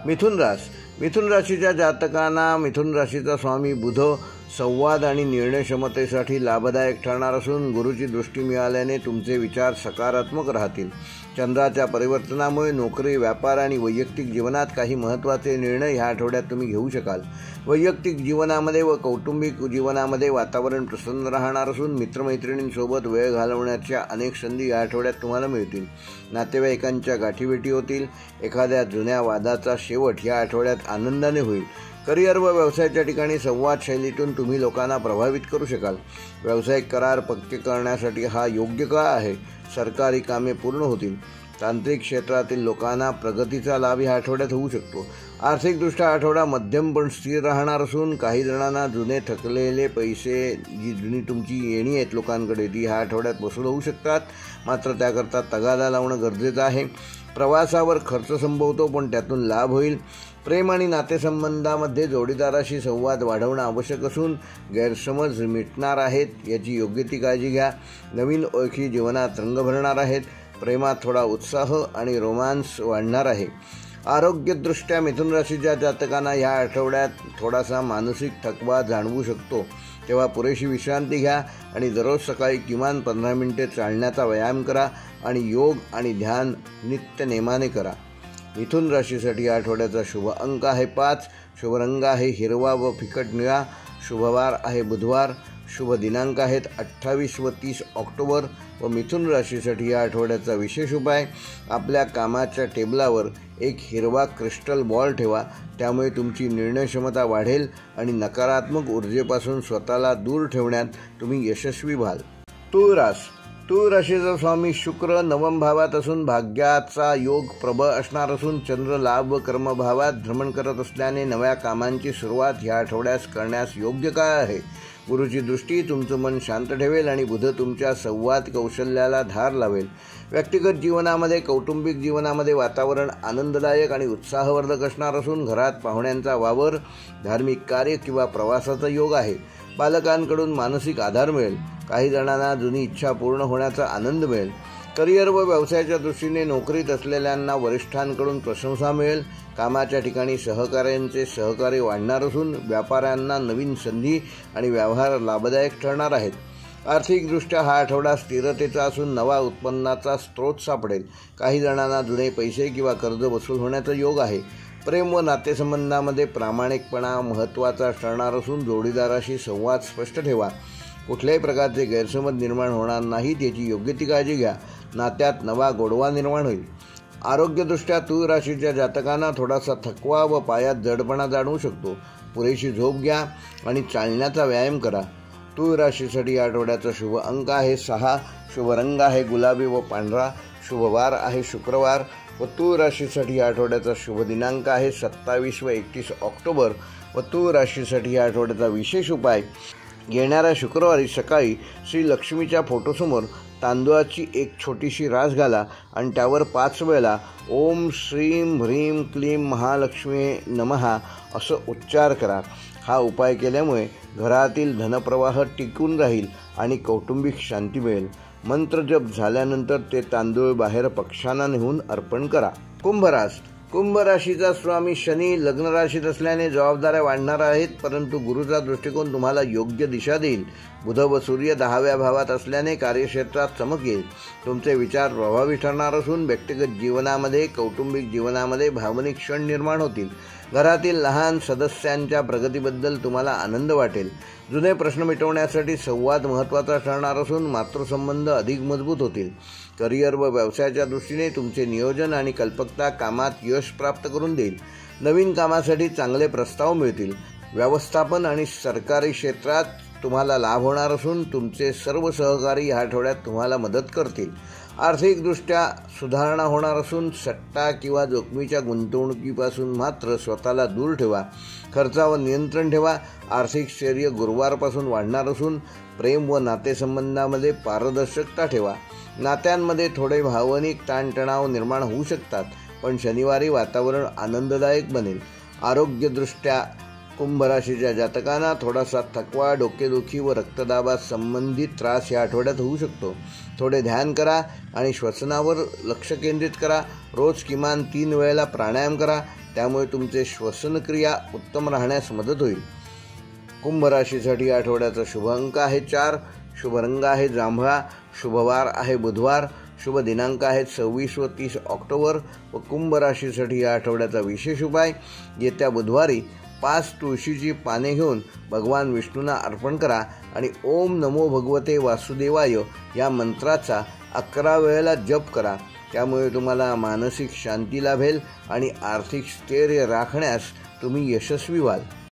मिथुन राशीच्या जातकांना मिथुन राशीचा स्वामी बुध संवाद आणि निर्णय क्षमतेसाठी लाभदायक ठरणार असून गुरुची दृष्टी मिळाल्याने तुमचे विचार सकारात्मक राहतील. चंद्राच्या परिवर्तनामुळे नोकरी, व्यापार आणि वैयक्तिक जीवनात काही महत्त्वाचे निर्णय ह्या आठवड्यात तुम्ही घेऊ शकाल. वैयक्तिक जीवनामध्ये व कौटुंबिक जीवनामध्ये वातावरण प्रसन्न राहणार असून मित्रमैत्रिणींसोबत वेळ घालवण्याच्या अनेक संधी या आठवड्यात तुम्हाला मिळतील. नातेवाईकांच्या गाठीभेटी होतील. एखाद्या जुन्या वादाचा शेवट या आठवड्यात आनंदाने होईल. करिअर व व्यवसायाच्या ठिकाणी संवाद शैलीतून तुम्ही लोकांना प्रभावित करू शकाल. व्यावसायिक करार पक्के करण्यासाठी हा योग्य काळ आहे. सरकारी कामे पूर्ण होतील. तांत्रिक क्षेत्रातील लोकांना प्रगतीचा लाभ या आठवड्यात होऊ शकतो. आर्थिकदृष्ट्या आठवडा मध्यम पण स्थिर राहणार असून काही जणांना जुने थकलेले पैसे, जी जुनी तुमची येणी आहेत लोकांकडे, ती ह्या आठवड्यात वसूल होऊ शकतात. मात्र त्याकरता तगादा लावणं गरजेचं आहे. प्रवासावर खर्च संभवतो पण त्यातून लाभ होईल. प्रेम आणि नातेसंबंधामध्ये जोडीदाराशी संवाद वाढवणं आवश्यक असून गैरसमज मिटणार आहेत, याची योग्य ती काळजी घ्या. नवीन ओळखी जीवनात रंग भरणार आहेत. प्रेमात थोडा उत्साह आणि रोमांस वाढणार आहे. आरोग्यदृष्ट्या मिथुन राशीच्या जातकांना या आठवड्यात थोडासा मानसिक थकवा जाणवू शकतो. तेव्हा पुरेशी विश्रांती घ्या आणि दररोज सकाळी किमान 15 मिनिटे चालण्याचा व्यायाम करा आणि योग आणि ध्यान नित्य नेमाने करा. मिथुन राशीसाठी या आठवड्याचा शुभ अंक आहे 5. शुभ रंग आहे हिरवा व फिकट निळा. शुभवार आहे बुधवार. शुभ दिनांक आहेत 28 व 30 ऑक्टोबर. व मिथुन राशीसाठी या आठवड्याचा विशेष उपाय, आपल्या कामाच्या टेबलावर एक हिरवा क्रिस्टल बॉल ठेवा. त्यामुळे तुमची निर्णय क्षमता वाढेल आणि नकारात्मक ऊर्जेपासून स्वतःला दूर ठेवण्यात तुम्ही यशस्वी व्हाल. तूळ राशीचा स्वामी शुक्र नवम भावात असून भाग्याचा योग प्रबळ असणार असून चंद्र लाभ व कर्मभावात भ्रमण करत असल्याने नव्या कामांची सुरुवात ह्या आठवड्यास करण्यास योग्य काळ आहे. गुरुची दृष्टी तुमचं मन शांत ठेवेल आणि बुध तुमच्या संवाद कौशल्याला धार लावेल. व्यक्तिगत जीवनामध्ये, कौटुंबिक जीवनामध्ये वातावरण आनंददायक आणि उत्साहवर्धक असणार असून घरात पाहुण्यांचा वावर, धार्मिक कार्य किंवा प्रवासाचा योग आहे. पालकांकडून मानसिक आधार मिळेल. काही जणांना जुनी इच्छा पूर्ण होण्याचा आनंद मिळेल. करिअर व व्यवसायाच्या दृष्टीने नोकरीत असलेल्यांना वरिष्ठांकडून प्रशंसा मिळेल. कामाच्या ठिकाणी सहकाऱ्यांचे सहकार्य वाढणार असून व्यापाऱ्यांना नवीन संधी आणि व्यवहार लाभदायक ठरणार आहेत. आर्थिकदृष्ट्या हा आठवडा स्थिरतेचा असून नवा उत्पन्नाचा स्रोत सापडेल. काही जणांना जुने पैसे किंवा कर्ज वसूल होण्याचा योग आहे. प्रेम व नातेसंबंधामध्ये प्रामाणिकपणा महत्त्वाचा ठरणार असून जोडीदाराशी संवाद स्पष्ट ठेवा. कुठल्याही प्रकारचे गैरसमज निर्माण होणार नाहीत, याची योग्य ती काळजी घ्या. नात्यात नवा गोडवा निर्माण होईल. आरोग्यदृष्ट्या तूळ राशीच्या जातकांना थोडासा थकवा व पायात जडपणा जाणवू शकतो. पुरेशी झोप घ्या आणि चालण्याचा व्यायाम करा. तूळ राशीसाठी आठवड्याचा शुभ अंक आहे 6. शुभ रंग आहे गुलाबी व पांढरा. शुभवार आहे शुक्रवार. व तूळ राशीसाठी आठवड्याचा शुभ दिनांक आहे 27 व 31 ऑक्टोबर. व तूळ राशीसाठी या आठवड्याचा विशेष उपाय, येणाऱ्या शुक्रवारी सकाळी श्री लक्ष्मीच्या फोटोसमोर तांदूळाची एक छोटीशी रास घाला आणि त्यावर 5 वेळा ओम श्रीम ह्रीम क्लीम महालक्ष्मी नमः असं उच्चार करा. हा उपाय केल्यामुळे घरातील धनप्रवाह टिकून राहील आणि कौटुंबिक शांती मिळेल. मंत्रजप झाल्यानंतर ते तांदूळ बाहेर पक्ष्यांना नेऊन अर्पण करा. कुंभ राशीचा स्वामी शनी लग्न राशीत असल्याने जबाबदाऱ्या वाढणार आहेत, परंतु गुरुचा दृष्टिकोन तुम्हाला योग्य दिशा देईल. बुध व सूर्य 10व्या भावात असल्याने कार्यक्षेत्रात चमक येईल. तुमचे विचार प्रभावी ठरणार असून व्यक्तिगत जीवनामध्ये, कौटुंबिक जीवनामध्ये भावनिक क्षण निर्माण होतील. घरातील लहान सदस्यांच्या प्रगतीबद्दल तुम्हाला आनंद वाटेल. जुने प्रश्न मिटवण्यासाठी संवाद महत्त्वाचा ठरणार असून मातृसंबंध अधिक मजबूत होतील. करिअर व व्यवसायाच्या दृष्टीने तुमचे नियोजन आणि कल्पकता कामात यश प्राप्त करून देईल. नवीन कामासाठी चांगले प्रस्ताव मिळतील. व्यवस्थापन आणि सरकारी क्षेत्रात तुम्हाला लाभ होणार असून तुमचे सर्व सहकारी या आठवड्यात तुम्हाला मदत करतील. आर्थिकदृष्ट्या सुधारणा होणार असून सट्टा किंवा जोखमीच्या गुंतवणुकीपासून मात्र स्वतःला दूर ठेवा. खर्चावर नियंत्रण ठेवा. आर्थिक स्थैर्य गुरुवारपासून वाढणार असून प्रेम व नातेसंबंधामध्ये पारदर्शकता ठेवा. नात्यांमध्ये थोडे भावनिक ताणतणाव निर्माण होऊ शकतात, पण शनिवारी वातावरण आनंददायक बनेल. आरोग्यदृष्ट्या कुंभ राशीच्या जातकांना थोडासा थकवा, डोकेदुखी व रक्तदाबात संबंधित त्रास या आठवड्यात होऊ शकतो. थोडे ध्यान करा आणि श्वसनावर लक्ष केंद्रित करा. रोज किमान 3 वेळेला प्राणायाम करा. त्यामुळे तुमचे श्वसनक्रिया उत्तम राहण्यास मदत होईल. कुंभ राशीसाठी आठवड्याचा शुभ अंक आहे 4, शुभ रंग आहे जांभळा, शुभवार आहे बुधवार, शुभ दिनांक आहेत 26 व 30 ऑक्टोबर. व कुंभ राशीसाठी या आठवड्याचा विशेष उपाय, येत्या बुधवारी 5 तुळशीची पाने घेऊन भगवान विष्णूंना अर्पण करा आणि ओम नमो भगवते वासुदेवाय या मंत्राचा 11 वेळेला जप करा. त्यामुळे तुम्हाला मानसिक शांती लाभेल आणि आर्थिक स्थैर्य राखण्यास तुम्ही यशस्वी व्हाल.